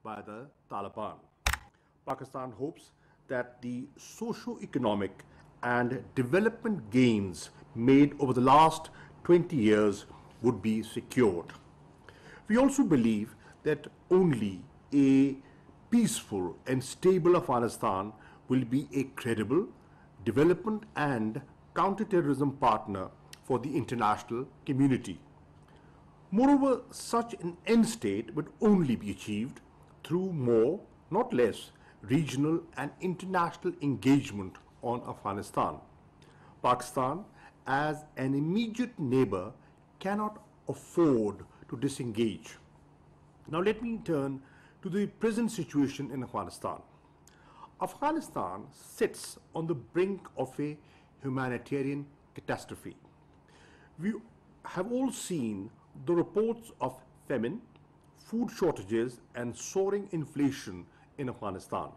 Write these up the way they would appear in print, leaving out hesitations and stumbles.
by the Taliban. Pakistan hopes that the socio-economic and development gains made over the last 20 years would be secured. We also believe that only a peaceful and stable Afghanistan will be a credible development and counterterrorism partner for the international community. Moreover, such an end state would only be achieved through more, not less, regional and international engagement on Afghanistan. Pakistan, as an immediate neighbor, cannot afford to disengage. Now let me turn to the present situation in Afghanistan. Afghanistan sits on the brink of a humanitarian catastrophe. We have all seen the reports of famine, food shortages, and soaring inflation in Afghanistan.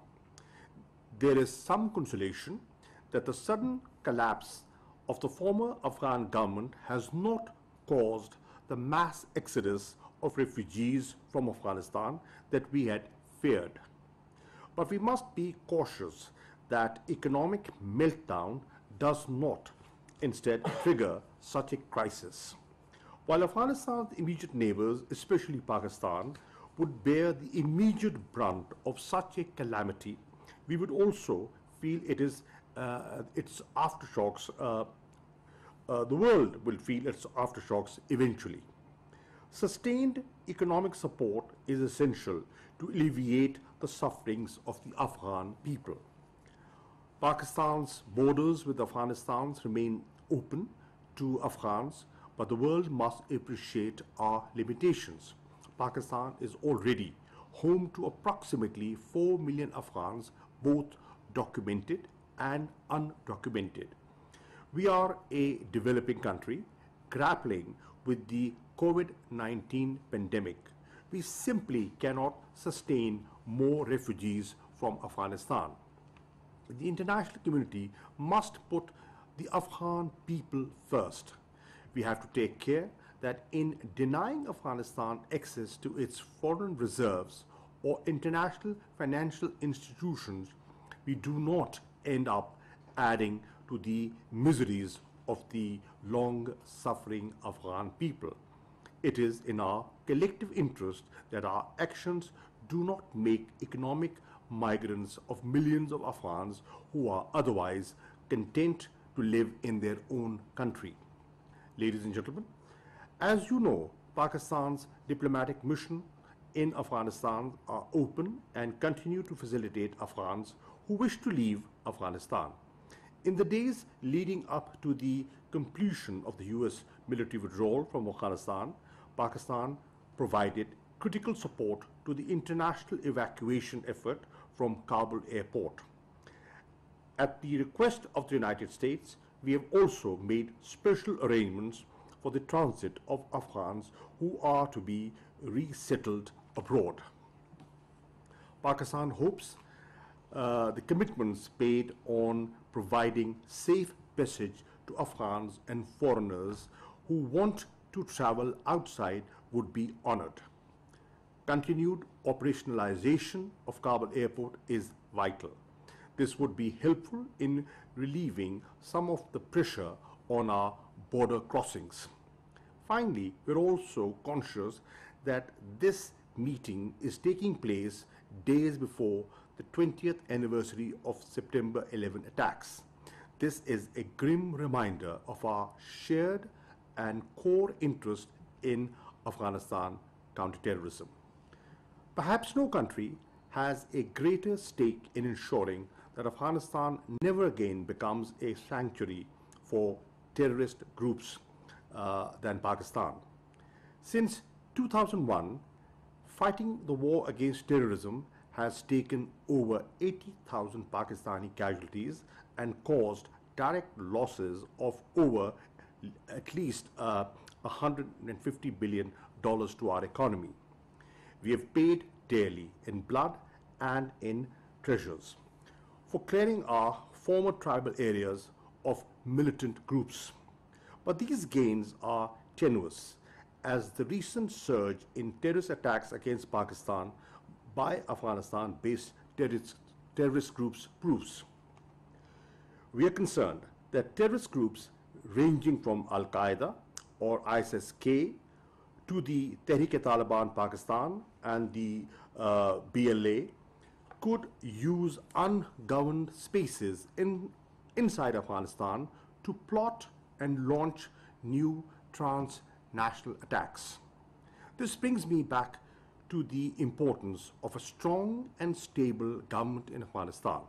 There is some consolation that the sudden collapse of the former Afghan government has not caused the mass exodus of refugees from Afghanistan that we had feared. But we must be cautious that economic meltdown does not instead trigger such a crisis. While Afghanistan's immediate neighbors, especially Pakistan, would bear the immediate brunt of such a calamity, we would also feel its aftershocks. The world will feel its aftershocks eventually. Sustained economic support is essential to alleviate the sufferings of the Afghan people. Pakistan's borders with Afghanistan remain open to Afghans, but the world must appreciate our limitations. Pakistan is already home to approximately 4 million Afghans, both documented and undocumented. We are a developing country grappling with the COVID-19 pandemic. We simply cannot sustain more refugees from Afghanistan. The international community must put the Afghan people first. We have to take care that in denying Afghanistan access to its foreign reserves or international financial institutions, we do not end up adding to the miseries of the long-suffering Afghan people. It is in our collective interest that our actions do not make economic migrants of millions of Afghans who are otherwise content to live in their own country. Ladies and gentlemen, as you know, Pakistan's diplomatic mission in Afghanistan are open and continue to facilitate Afghans who wish to leave Afghanistan. In the days leading up to the completion of the US military withdrawal from Afghanistan, Pakistan provided critical support to the international evacuation effort from Kabul airport. At the request of the United States, we have also made special arrangements for the transit of Afghans who are to be resettled abroad. Pakistan hopes the commitments paid on providing safe passage to Afghans and foreigners who want to travel outside would be honored. Continued operationalization of Kabul airport is vital. This would be helpful in relieving some of the pressure on our border crossings. Finally, we're also conscious that this meeting is taking place days before the 20th anniversary of September 11 attacks. This is a grim reminder of our shared and core interest in Afghanistan counterterrorism. Perhaps no country has a greater stake in ensuring that Afghanistan never again becomes a sanctuary for terrorist groups than Pakistan. Since 2001, fighting the war against terrorism has taken over 80,000 Pakistani casualties and caused direct losses of over at least $150 billion to our economy. We have paid dearly in blood and in treasures for clearing our former tribal areas of militant groups. But these gains are tenuous, as the recent surge in terrorist attacks against Pakistan by Afghanistan-based terrorist groups proves. We are concerned that terrorist groups ranging from Al-Qaeda or ISIS-K to the Tehrik-e-Taliban Pakistan and the BLA could use ungoverned spaces inside Afghanistan to plot and launch new transnational attacks. This brings me back to the importance of a strong and stable government in Afghanistan.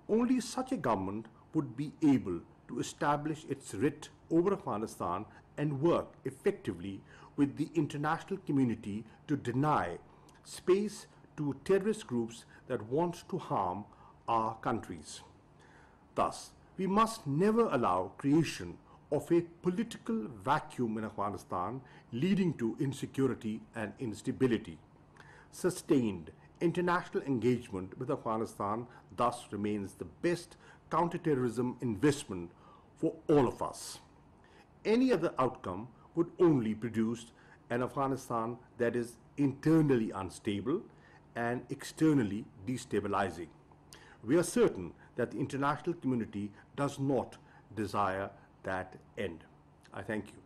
Only such a government would be able to establish its writ over Afghanistan and work effectively with the international community to deny space to terrorist groups that want to harm our countries. Thus, we must never allow creation of a political vacuum in Afghanistan leading to insecurity and instability. Sustained international engagement with Afghanistan thus remains the best counterterrorism investment for all of us. Any other outcome would only produce an Afghanistan that is internally unstable and externally destabilizing. We are certain that the international community does not desire that end. I thank you.